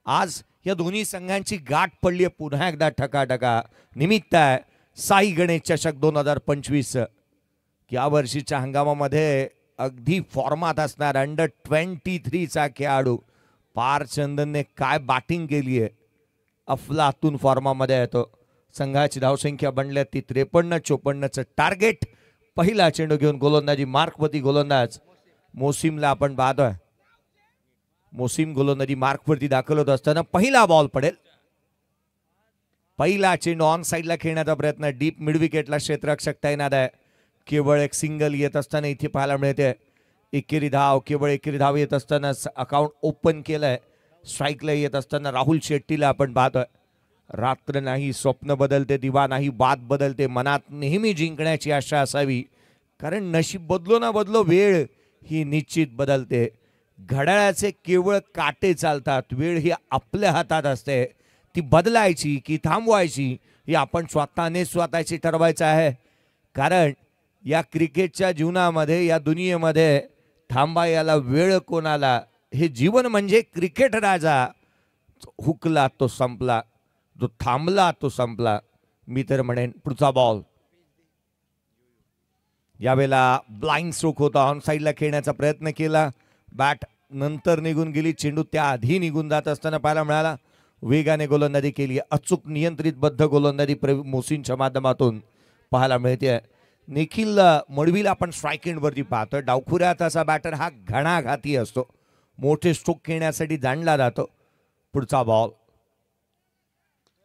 आज या दोन्ही संघांची गाठ पडली आहे पुन्हा एकदा ठकाठका. निमित्त आहे साई गणेश चषक 2025. या वर्षीच्या हंगामामध्ये अगदी फॉर्मात असणार अंडर-23चा खेळाडू पार्थ चंदनने काय बॅटिंग केली आहे. अफलातून फॉर्मामध्ये येतो. संघाची धावसंख्या बनल्या ती 53-54चं टार्गेट. पहिला चेंडू घेऊन गोलंदाजी मार्कवरती गोलंदाज मोसिमला आपण पाहतोय. मोसिम गोलंदाजी मार्कवरती दाखल होत असताना पहिला बॉल पडेल. पहिला चेंडू ऑन साईडला खेळण्याचा प्रयत्न. डीप मिड विकेटला क्षेत्ररक्षक तैनात आहे. केवळ एक सिंगल येत असताना इथे पाहायला मिळते. एकेरी धाव, केवळ एकेरी धाव येत असताना अकाउंट ओपन केलंय. स्ट्राईकला येत असताना राहुल शेट्टीला आपण पाहतोय. रात्र नाही स्वप्न बदलते, दिवा नाही बात बदलते. मनात नेहमी जिंकण्याची आशा असावी, कारण नशीब बदलो ना बदलो वेळ ही निश्चित बदलते. घड्याळाचे केवळ काटे चालतात, वेळ ही आपल्या हातात असते. ती बदलायची की थांबवायची ही आपण स्वतःची ठरवायचं आहे. कारण या क्रिकेटच्या जीवनामध्ये, या दुनियेमध्ये थांबायला वेळ कोणाला. हे जीवन म्हणजे क्रिकेट राजा. हुकला तो संपला, जो थांबला तो संपला. मी तर म्हणेन पुढचा बॉल. यावेळेला ब्लाइंड स्ट्रोक होता. ऑन साईडला खेळण्याचा प्रयत्न केला. बॅट नंतर निघून गेली. चेंडू त्याआधी निघून जात असताना पाहायला मिळाला. वेगाने गोलंदाजी केली. अचूक नियंत्रितबद्ध गोलंदाजी मोसीनच्या माध्यमातून पाहायला मिळते. निखिल मडवीला आपण स्ट्राईक एंडवरती पाहतोय. डावखुऱ्यात असा बॅटर हा घणाघाती असतो. मोठे स्ट्रोक खेळण्यासाठी जाणला जातो. पुढचा बॉल.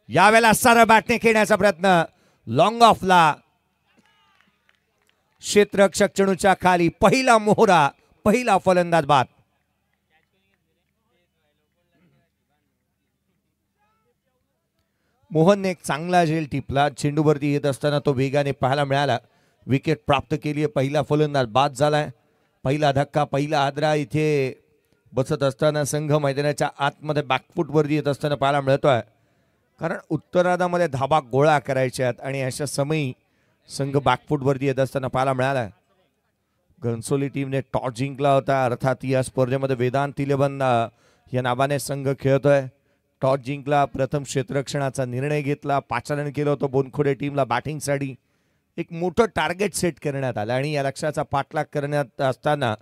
यावेळेला सारा बॅटने खेळण्याचा प्रयत्न. लॉंग ऑफला क्षेत्ररक्षक चेंडूच्या खाली. पहिला मोहरा, पहिला फलंदाज बाद. मोहनने एक चांगला झेल टिपला. चेंडूवरती येत असताना तो वेगाने पाहायला मिळाला. विकेट प्राप्त केली आहे. पहिला फलंदाज बाद झालाय. पहिला धक्का, पहिला आदरा इथे बसत असताना संघ मैदानाच्या आतमध्ये बॅकफूट वरती येत असताना पाहायला मिळतोय, कारण उत्तरार्धामध्ये धाबा गोळा करायचे आहेत आणि अशा समयी संघ बॅकफूट वरती येत असताना पाहायला मिळाला. घनसोली टीमने टॉस जिंकला होता. अर्थात या स्पर्धेमध्ये वेदांत तिलेबन या नावाने संघ खेळतोय. टॉस जिंकला, प्रथम क्षेत्ररक्षणाचा निर्णय घेतला, पाचारण केलं होतं बोनखोडे टीमला बॅटिंगसाठी. एक मोठं टार्गेट सेट करण्यात आलं आणि या लक्ष्याचा पाठलाग करण्यात असताना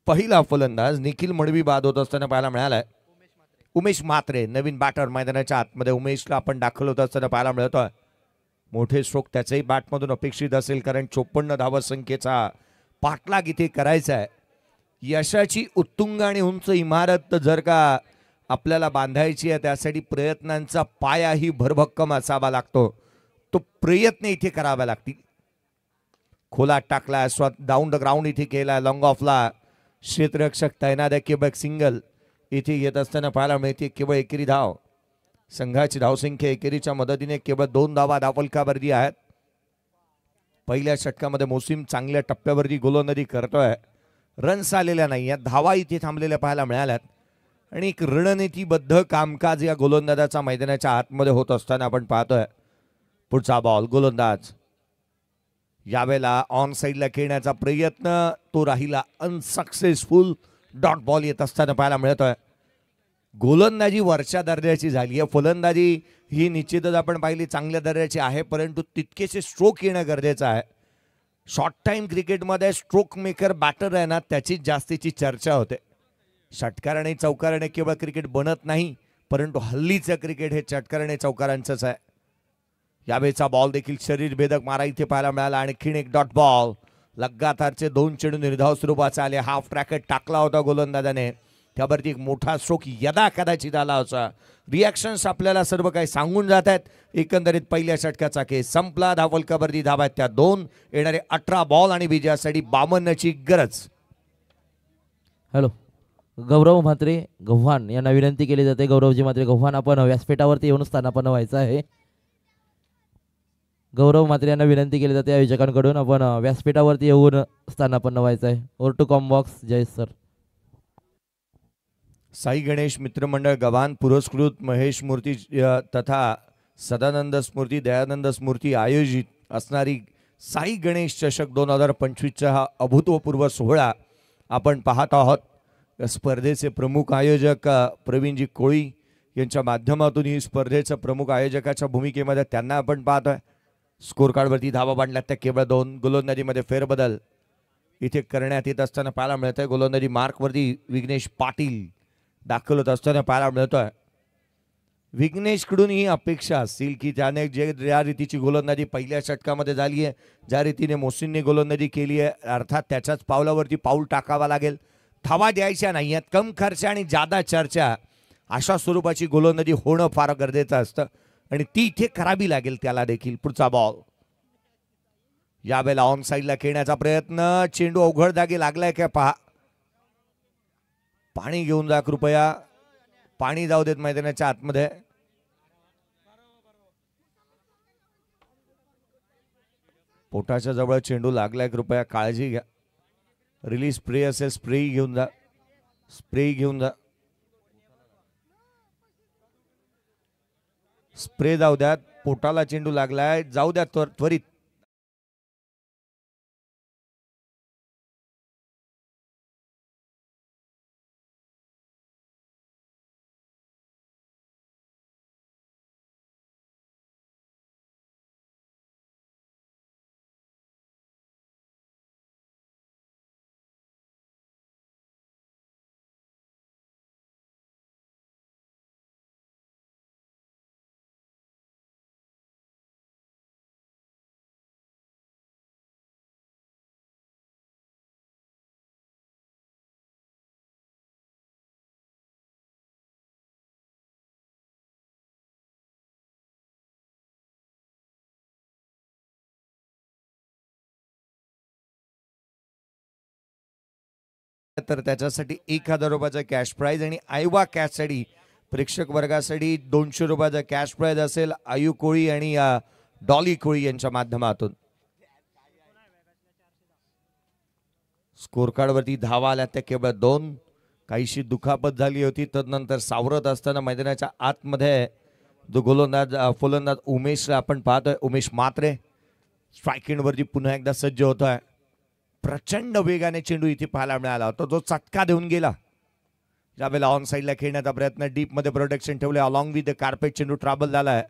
पहिला फलंदाज निखिल मडवी बाद होत असताना पाहायला मिळालाय. उमेश म्हात्रे नवीन बॅटर मैदानाच्या आतमध्ये उमेशला आपण दाखल होत असताना पाहायला मिळतोय. मोठे स्ट्रोक त्याचंही बॅटमधून अपेक्षित असेल, कारण 54 धावा संख्येचा पाठलाग इथे करायचा आहे. यशाची उत्तुंग आणि उंच इमारत जर का आपल्याला बांधायची आहे, त्यासाठी प्रयत्नांचा पायाही भरभक्कम असावा लागतो. तो प्रयत्न इथे करावा लागतील. खोलात टाकला, डाऊन द ग्राउंड इथे केला, लॉंग ऑफला क्षेत्ररक्षक तैनात आहे. केवळ सिंगल इथे येत असताना पाहायला मिळते. केवळ एकेरी धाव. संघाची धावसंख्या एकेरीच्या मदतीने केवळ 2 धावा धावफलकावरती आहेत. पहिल्या षटकामध्ये मोसीम चांगल्या टप्प्यावरती गोलंदाजी करतोय. रन्स आलेल्या नाही आहेत, धावा इथे थांबलेल्या पाहायला मिळाल्यात आणि एक रणनीतीबद्ध कामकाज या गोलंदाजाचा मैदानाच्या आतमध्ये होत असताना आपण पाहतोय. पुढचा बॉल गोलंदाज यावेळेला ऑन साईडला खेळण्याचा प्रयत्न, तो राहिला अनसक्सेसफुल. डॉट बॉल येत असताना पाहायला मिळतोय. गोलंदाजी वरच्या दर्जाची झाली आहे. फलंदाजी ही निश्चितच आपण पाहिली चांगल्या दर्जाची आहे, परंतु तितकेसे स्ट्रोक येणं गरजेचं आहे. शॉर्ट टाइम क्रिकेटमध्ये स्ट्रोक मेकर बॅटर आहे ना, त्याची जास्तीची चर्चा होते. षटकार आणि चौकाराने केवळ क्रिकेट बनत नाही, परंतु हल्लीचं क्रिकेट हे षटकार आणि चौकारांचंच आहे. यावेळेचा बॉल देखील शरीर भेदक मारा इथे पाहायला मिळाला. आणखीन एक डॉट बॉल. लगातारचे 2 चेंडू निर्धाव स्वरूपाचे आले. हाफ ट्रॅकेट टाकला होता गोलंदाजाने, त्यावरती एक मोठा स्ट्रोक यदा कदाचित आला होता. रिॲक्शन्स आपल्याला सर्व काही सांगून जात आहेत. एकंदरीत पहिल्या षटकाचा खेळ संपला. धावफलकावरती धावा आहेत त्या 2. येणारे 18 बॉल आणि विजयासाठी 52ची गरज. हॅलो, गौरव म्हात्रे गव्हाण यांना विनंती केली जाते. गौरवजी म्हात्रे गव्हाण, आपण व्यासपीठावरती येऊन स्थानापन्न व्हायचं आहे. गौरव म्हात्रे यांना विनंती केली जाते आयोजकांकडून, आपण व्यासपीठावरती येऊन स्थानापन्न व्हायचं आहे. Or to comm box. जय सर. साई गणेश मित्रमंडळ गव्हाण पुरस्कृत महेश मूर्ती तथा सदानंद स्मृती दयानंद स्मृती आयोजित असणारी साई गणेश चषक 2025चा हा अभूतपूर्व सोहळा आपण पाहत आहोत. स्पर्धेचे प्रमुख आयोजक प्रवीणजी कोळी यांच्या माध्यमातून ही स्पर्धेच्या प्रमुख आयोजकाच्या भूमिकेमध्ये त्यांना आपण पाहतोय. स्कोर कार्डवरती धावा बांधल्यात त्या केवळ 2. गोलंदाजीमध्ये फेरबदल इथे करण्यात येत असताना पाहायला मिळत आहे. गोलंदाजी मार्कवरती विघ्नेश पाटील दाखल होत असताना पाहायला मिळतोय. विघ्नेशकडून ही अपेक्षा असतील की त्याने ज्या रीतीची गोलंदाजी पहिल्या षटकामध्ये झाली आहे, ज्या रीतीने मोसीनने गोलंदाजी केली आहे, अर्थात त्याच्याच पावलावरती पाऊल टाकावा लागेल. धावा द्यायच्या नाही आहेत, कम खर्च आणि जादा चर्चा अशा स्वरूपाची गोलंदाजी होणं फार गरजेचं असतं आणि ती इथे करावी लागेल त्याला देखील. पुढचा बॉल यावेळेला ऑन साईडला खेळण्याचा प्रयत्न. चेंडू अवघड जागी लागलाय का पहा. पाणी घेऊन जा कृपया. पाणी जाऊ देत मैदानाच्या आतमध्ये. पोटाच्या जवळ चेंडू लागलाय, कृपया काळजी घ्या. रिलीज स्प्रे असेल, स्प्रे घेऊन जा. स्प्रे घेऊन जा. स्प्रे जाऊ द्या. पोटाला चेंडू लागलाय, जाऊ द्या त्वरित. तर त्याच्यासाठी 1000 रुपयाचा कॅश प्राइज आणि आयवा कॅशसाठी प्रेक्षक वर्गासाठी 200 रुपयाचा कॅश प्राइज असेल. आयु कोळी आणि डॉली कोळी यांच्या माध्यमातून. स्कोर कार्डवरती धावा आल्या त्या केवळ 2. काहीशी दुखापत झाली होती, तदनंतर सावरत असताना मैदानाच्या आतमध्ये जो गोलंदाज फलंदाज उमेशला आपण पाहतोय, उमेश म्हात्रे स्ट्रायकिंगवरती पुन्हा एकदा सज्ज होत आहे. प्रचंड वेगाने चेंडू इथे पाहायला मिळाला होता, जो चटका देऊन गेला. ज्यावेळेला ऑन साईडला खेळण्याचा प्रयत्न, डीप मध्ये प्रोटेक्शन ठेवले, अलॉंग विथ द कार्पेट चेंडू ट्रॅबल झालाय.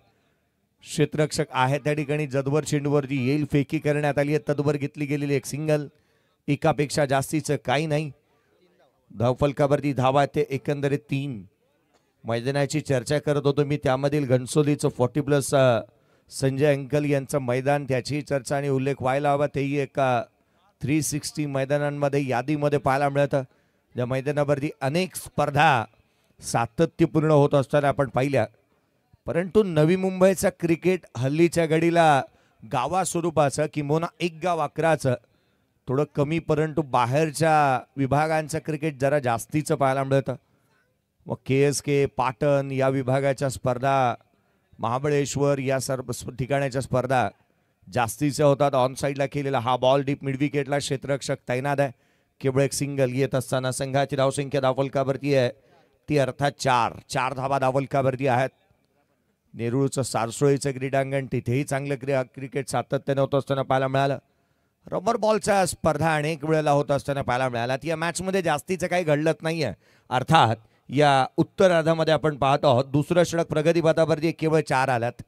क्षेत्ररक्षक आहे त्या ठिकाणी जदवर चेंडूवरती येईल फेकी करण्यात आली आहे. तदवर घेतली गेलेली एक सिंगल, एकापेक्षा जास्तीचं काही नाही. धावफलकावरती धावा ते एकंदरीत 3. मैदानाची चर्चा करत होतो मी, त्यामधील घनसोलीचं 40+ संजय अंकल यांचं मैदान, त्याची चर्चा आणि उल्लेख व्हायला हवा. तेही एका 360 मैदानांमध्ये यादीमध्ये पाहायला मिळतं. या मैदानावरती अनेक स्पर्धा सातत्यपूर्ण होत असताना आपण पाहिल्या. परंतु नवी मुंबईचा क्रिकेट हल्लीच्या घडीला गावा स्वरूपाचं किंवा एक गाव 11चं थोडं कमी, परंतु बाहेरच्या विभागांचं क्रिकेट जरा जास्तीचं पाहायला मिळतं. मग KSK, पाटण या विभागाच्या स्पर्धा, महाबळेश्वर या सर्व ठिकाणाच्या स्पर्धा जास्तीच्या होतात. ऑन साईडला केलेला हा बॉल डीप मिड विकेटला क्षेत्ररक्षक तैनात आहे. केवळ एक सिंगल येत असताना संघाची धावसंख्या धावफलकावरती आहे ती अर्थात 4 धावा धावफलकावरती आहेत. नेरूळचं सारसोळीचं क्रीडांगण, तिथेही चांगलं क्रिकेट सातत्याने होत असताना पाहायला मिळालं. रबर बॉलच्या स्पर्धा अनेक वेळेला होत असताना पाहायला मिळाला. या मॅचमध्ये जास्तीचं काही घडलंच नाहीये. अर्थात या उत्तरार्धामध्ये आपण पाहतो आहोत दुसरं षटक प्रगतीपथावरती केवळ 4 आल्यात.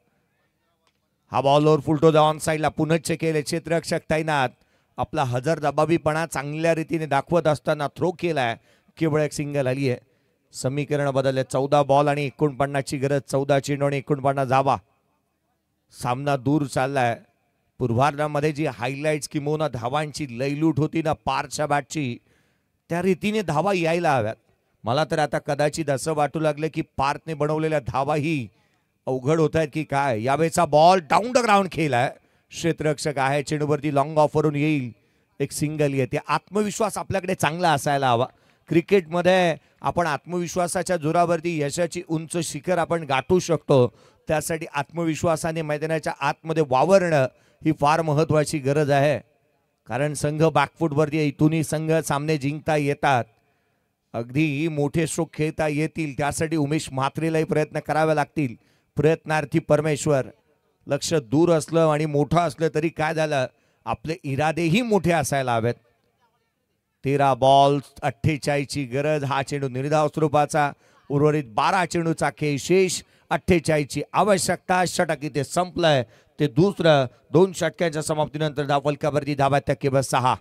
हा बॉलवर फुलटो ऑन साईडला पुनश्च केले, क्षेत्ररक्षक तैनात. आपला हजर दबावीपणा चांगल्या रीतीने दाखवत असताना थ्रो केलाय, केवळ एक सिंगल आली आहे. समीकरण बदलले, 14 बॉल आणि 49ची गरज, 14 चेंडू आणि 49 धावा. सामना दूर चाललाय. पूर्वार्धामध्ये जी हायलाइट्स किंवा धावांची लयलूट होती ना पारच्या बॅटची, त्या रीतीने धावा यायला हव्यात. मला तर आता कदाचित असं वाटू लागलं की पार्थने बनवलेल्या धावाही अवघड होत आहेत की काय. यावेळेचा बॉल डाऊन द ग्राउंड खेळलाय, क्षेत्ररक्षक आहे, चेंडूवरती लॉंग ऑफवरून येईल, एक सिंगल येते. आत्मविश्वास आपल्याकडे चांगला असायला हवा. क्रिकेटमध्ये आपण आत्मविश्वासाच्या जोरावरती यशाची उंच शिखर आपण गाठू शकतो. त्यासाठी आत्मविश्वासाने मैदानाच्या आतमध्ये वावरणं ही फार महत्त्वाची गरज आहे. कारण संघ बॅकफूटवरती आहे, इथूनही संघ सामने जिंकता येतात, अगदी मोठे स्ट्रोक खेळता येतील. त्यासाठी उमेश म्हात्रेलाही प्रयत्न करावे लागतील. प्रयत्नार्थी परमेश्वर. लक्ष दूर असलं आणि मोठं असलं तरी काय झालं, आपले इरादेही मोठे असायला हवेत. 13 बॉल 48ची गरज. हा चेंडू निर्धाव स्वरूपाचा, उर्वरित 12 चेंडूचा खेळ शेष, 48ची आवश्यकता. षटक इथे संपलंय. ते दुसरं. 2 षटकांच्या समाप्तीनंतर धावफलकावरती धावा त्या केवळ 6.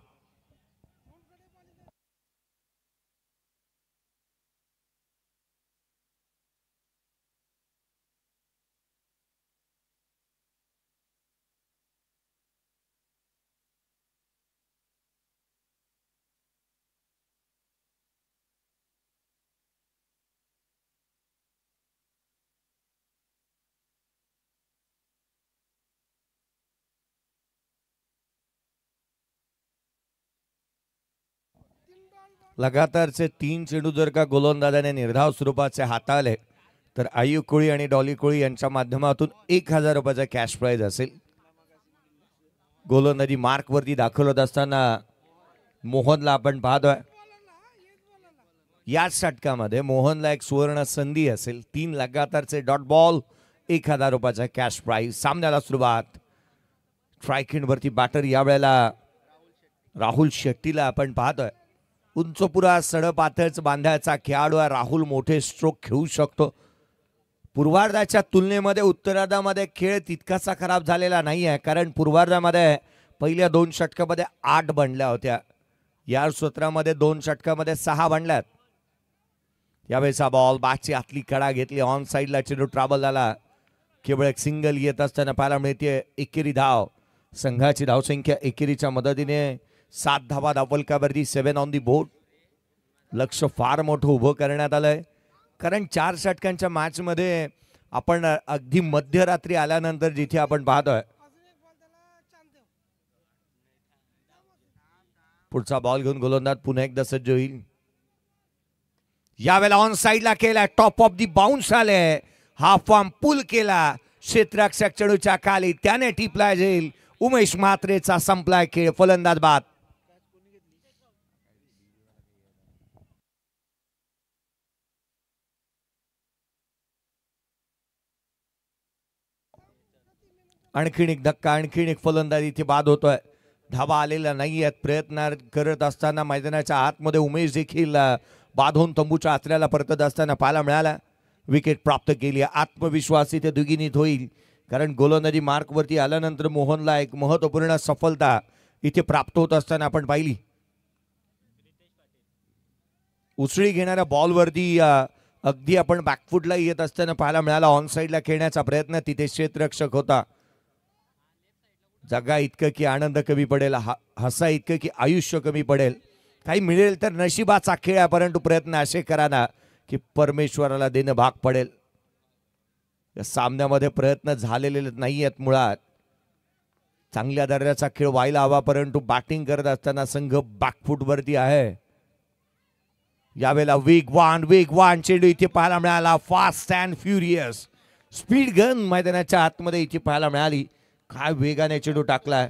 लगातारचे 3 चेंडू जर का गोलंदाजाने निर्धाव स्वरूपाचे हाताळले तर आयु कोळी आणि डॉली कोळी यांच्या माध्यमातून 1000 रुपयाचा कॅश प्राइज असेल. गोलंदाजी मार्क वरती दाखवत असताना मोहनला आपण पाहतोय. या षटकामध्ये मोहनला एक सुवर्ण संधी असेल. 3 लगातारचे डॉट बॉल, 1000 रुपयाचा कॅश प्राइज. सामन्याला सुरुवात. स्ट्रायकिंग वरती बॅटर यावेळेला राहुल शेट्टीला आपण पाहतोय. उंचपुरा सडपातळच बांधायचा खेळाडू राहुल मोठे स्ट्रोक खेळू शकतो. पूर्वार्धाच्या तुलनेमध्ये उत्तरार्धामध्ये खेळ तितकासा खराब झालेला नाही आहे, कारण पूर्वार्धामध्ये पहिल्या 2 षटकामध्ये 8 बनल्या होत्या. या सत्रामध्ये 2 षटकामध्ये 6 बनल्यात. यावेळेचा बॉल बॅटची आतली कडा घेतली, ऑन साईडला चेंडू ट्रॅव्हल झाला. केवळ एक सिंगल येत असताना पाहायला मिळते. एकेरी धाव. संघाची धावसंख्या एकेरीच्या मदतीने 7 धावा धावफलकावरती, 7 ऑन दी बोर्ड. लक्ष फार मोठं उभं करण्यात आलंय, कारण 4 षटकांच्या मॅच मध्ये आपण अगदी मध्यरात्री आल्यानंतर जिथे आपण पाहतोय. पुढचा बॉल घेऊन गोलंदाज पुन्हा एकदा सज्ज होईल. यावेळेला ऑन साईडला केला, टॉप ऑफ दी बाउन्स आले, हाफ फॉर्म पुल केला. क्षेत्ररक्षक चेंडूच्या खाली, त्याने टिपला जाईल. उमेश म्हात्रेचा संपलाय खेळ. फलंदाज बाद. आणखीन एक धक्का, आणखीन एक फलंदाज इथे बाद होतोय. धावा आलेला नाही आहेत. प्रयत्न करत असताना मैदानाच्या आतमध्ये उमेश देखील बाद होऊन तंबूच्या आचऱ्याला परतत असताना पाहायला मिळाला. विकेट प्राप्त केली. आत्मविश्वास इथे द्विगुणित होईल, कारण गोलंदाजी मार्कवरती आल्यानंतर मोहनला एक महत्वपूर्ण सफलता इथे प्राप्त होत असताना आपण पाहिली. उसळी घेणाऱ्या बॉलवरती अगदी आपण बॅकफुटला येत असताना पाहायला मिळाला. ऑन साईडला खेळण्याचा प्रयत्न, तिथे क्षेत्ररक्षक होता. जगा इतकं की आनंद कमी पडेल, हसा इतकं की आयुष्य कमी पडेल. काही मिळेल तर नशिबाचा खेळ आहे, परंतु प्रयत्न असे करा ना की परमेश्वराला देणं भाग पडेल. या सामन्यामध्ये प्रयत्न झालेले नाही आहेत. मुळात चांगल्या दर्जाचा खेळ व्हायला हवा, परंतु बॅटिंग करत असताना संघ बॅकफुटवरती आहे. यावेळेला वेगवान चेंडू इथे पाहायला मिळाला. Fast and furious speed gun मैदानाच्या आतमध्ये इथे पाहायला मिळाली. काय वेगाने चेंडू टाकलाय.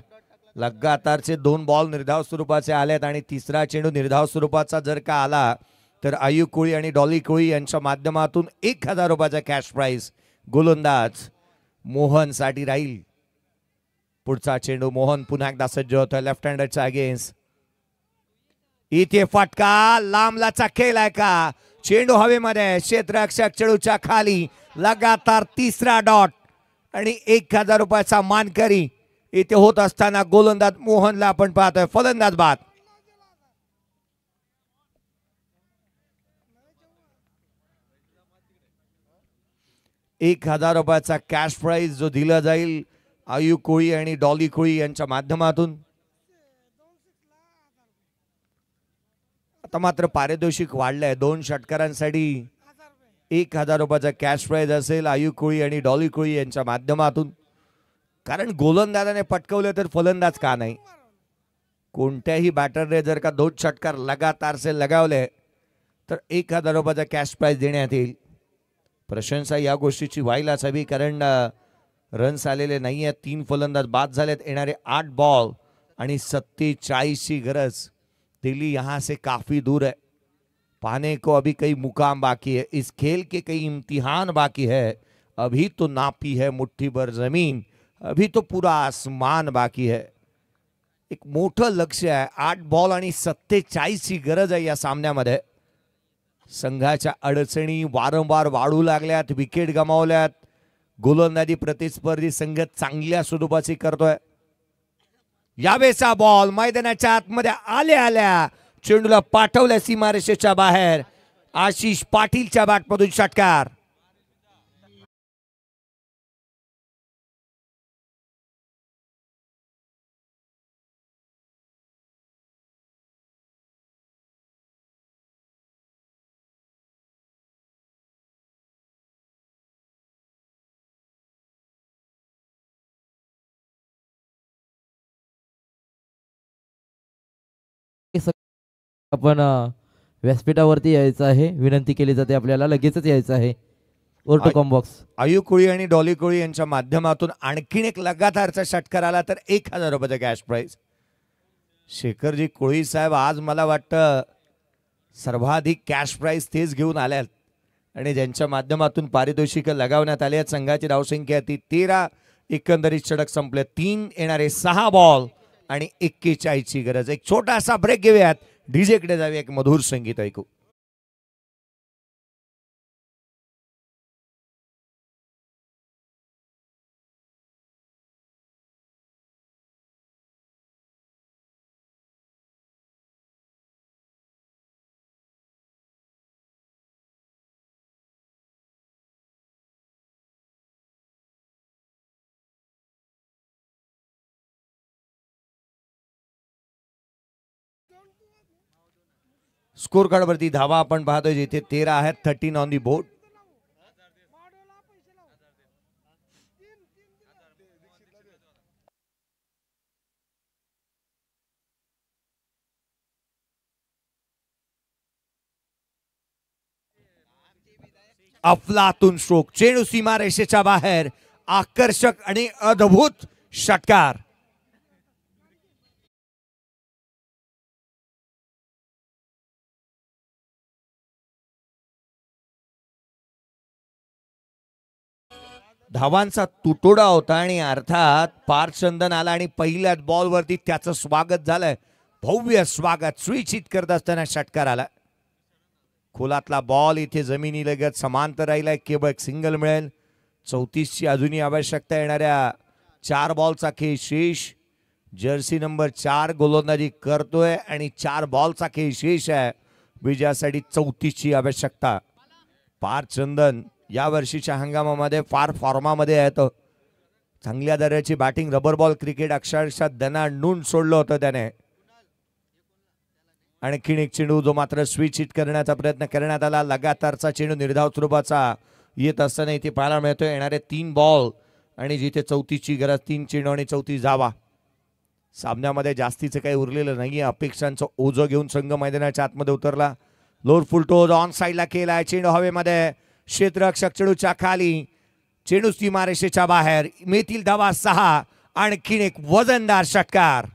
लगातारचे 2 बॉल निर्धाव स्वरूपाचे आलेत आणि तिसरा चेंडू निर्धाव स्वरूपाचा जर का आला तर आयु कोळी आणि डॉली कोळी यांच्या माध्यमातून 1000 रुपयाचा कॅश प्राइज गोलंदाज मोहन साठी राहील. पुढचा चेंडू मोहन पुन्हा एकदा सज्ज होतोय लेफ्ट हँडरच्या अगेन्स्ट. इथे फटका, लांबलाचा खेळ आहे का. चेंडू हवेमध्ये, क्षेत्ररक्षक चेंडूच्या खाली. लगातार तिसरा डॉट आणि 1000 रुपयाचा मानकरी इथे होत असताना गोलंदाज मोहनला आपण पाहतोय. फलंदाज बाद. ₹1000 कॅश प्राइज जो दिला जाईल आयु कोळी आणि डॉली कोळी यांच्या माध्यमातून. आता मात्र पारितोषिक वाढलंय. 2 षटकारांसाठी 1000 रुपयाचा कॅश प्राइज असेल आयु कोळी आणि डॉली कोळी यांच्या माध्यमातून. कारण गोलंदाजाने पटकवले तर फलंदाज का नाही. कोणत्याही बॅटरने जर का 2 षटकार लगातार से लगावले तर 1000 रुपयाचा कॅश प्राइज देण्यात येईल. प्रशंसा या गोष्टीची व्हायलाच हवी, कारण रन्स आलेले नाही आहेत. 3 फलंदाज बाद झालेत. येणारे 8 बॉल आणि 47 ची गरज. दिल्ली यहाँ से काफी दूर है. पाने को अभी कई मुकाम बाकी है. इस खेल के कई इम्तिहान बाकी है. अभी तो नापी है मुट्ठी भर जमीन, अभी तो पूरा आसमान बाकी है. एक मोठं लक्ष्य आहे. 8 बॉल आणि 47 ची गरज आहे या सामन्यामध्ये. संघाच्या अडचणी वारंवार वाढू लागल्यात. विकेट गमावल्यात. गोलंदाजी प्रतिस्पर्धी संघ चांगल्या स्वरूपाची करतोय. यावेळेचा बॉल मैदानाच्या आतमध्ये आल्या चेंडूला पाठवल्या सीमारेषेच्या बाहेर. आशिष पाटीलच्या बॅटमधून षटकार. आपण व्यासपीठावरती यायचं आहे. विनंती केली जाते आपल्याला, लगेचच यायचं आहे. Or comm box. Ayu Koli आणि डॉली कोळी यांच्या माध्यमातून आणखीन एक लगातारचा षटकार आला तर 1000 रुपयाचा कॅश प्राइज. शेखरजी कोळी साहेब आज मला वाटतं सर्वाधिक कॅश प्राइज तेच घेऊन आल्यात आणि ज्यांच्या माध्यमातून पारितोषिक लगावण्यात आले आहेत. संघाची धावसंख्या ती 13. एकंदरीत षटक संपले. 3 येणारे 6 बॉल आणि 41 ची गरज. एक छोटासा ब्रेक घेऊयात. डीजेकडे जाऊया, एक मधुर संगीत ऐकू. स्कोर कार्ड वरती धावा आपण पाहतोय जिथे 13 आहेत. 13 ऑन दी बोर्ड. अफलातून स्ट्रोक. चेंडू सीमारेषेच्या बाहेर. आकर्षक आणि अद्भुत षटकार. धावांचा तुटोडा होता आणि अर्थात पारचंदन आला आणि पहिल्याच बॉलवरती त्याचं स्वागत झालंय. भव्य स्वागत स्विच करत असताना षटकार आला. खोलातला बॉल इथे जमिनीलगत समांतर राहिलाय. केवळ एक सिंगल मिळेल. 34ची अजूनही आवश्यकता येणाऱ्या 4 बॉलचा खेळ शेष. जर्सी नंबर 4 गोलंदाजी करतोय आणि 4 बॉलचा खेळ शेष आहे. विजयासाठी 34ची आवश्यकता. पारचंदन या वर्षीच्या हंगामामध्ये फार फॉर्मामध्ये आहेत. चांगल्या दर्जाची बॅटिंग, रबर बॉल क्रिकेट अक्षरशः दणाणून सोडलं होतं त्याने. आणखीन एक चेंडू जो मात्र स्विच हिट करण्याचा प्रयत्न करण्यात आला. लगातारचा चेंडू निर्धाव स्वरूपाचा येत असताना इथे पाहायला मिळतोय. येणारे 3 बॉल आणि जिथे 34ची गरज, 3 चेंडू आणि 34 धावा. सामन्यामध्ये जास्तीचं काही उरलेलं नाहीये. अपेक्षांचं ओझं घेऊन संघ मैदानाच्या आतमध्ये उतरला. लोअर फुल टोज ऑन साईडला केलाय. चेंडू हवेमध्ये, क्षेत्ररक्षक चेंडूच्या खाली, चेंडू सीमारेषेच्या बाहेर. मिळतील धावा 6. आणखीन एक वजनदार षटकार.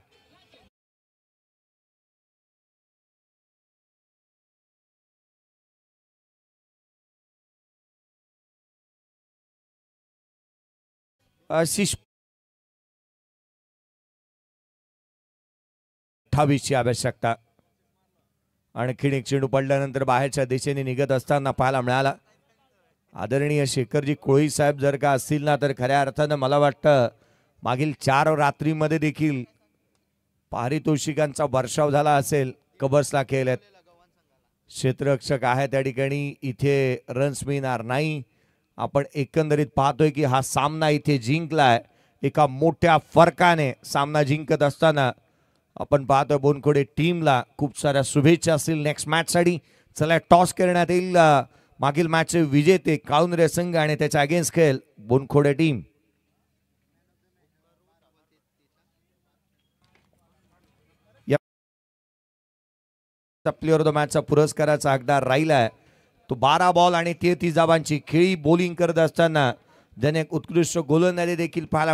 आशिष 28ची आवश्यकता. आणखीन एक चेंडू पडल्यानंतर बाहेरच्या दिशेने निघत असताना पाहायला मिळाला. आदरणीय शेखरजी कोळी साहेब जर का असतील ना, तर खऱ्या अर्थानं मला वाटतं मागील 4 रात्रीमध्ये देखील पारितोषिकांचा वर्षाव झाला असेल. कबर्सला खेळलेत. क्षेत्ररक्षक आहे त्या ठिकाणी. इथे रन्स मिळणार नाही. आपण एकंदरीत पाहतोय की हा सामना इथे जिंकलाय. एका मोठ्या फरकाने सामना जिंकत असताना आपण पाहतोय बोनखोडे टीमला खूप साऱ्या शुभेच्छा असतील नेक्स्ट मॅच साठी. चला टॉस करण्यात येईल. मागील मॅचचे विजेते काळुंदरे संघ आणि त्याच्या अगेन्स्ट खेळ बोनखोडे टीम. प्लेअर ऑफ द मॅचचा पुरस्काराचा हकदार राहिलाय तो. 12 बॉल आणि 33 धावांची खेळी बॉलिंग करत असताना ज्याने उत्कृष्ट गोलंदाजी देखील पाहायला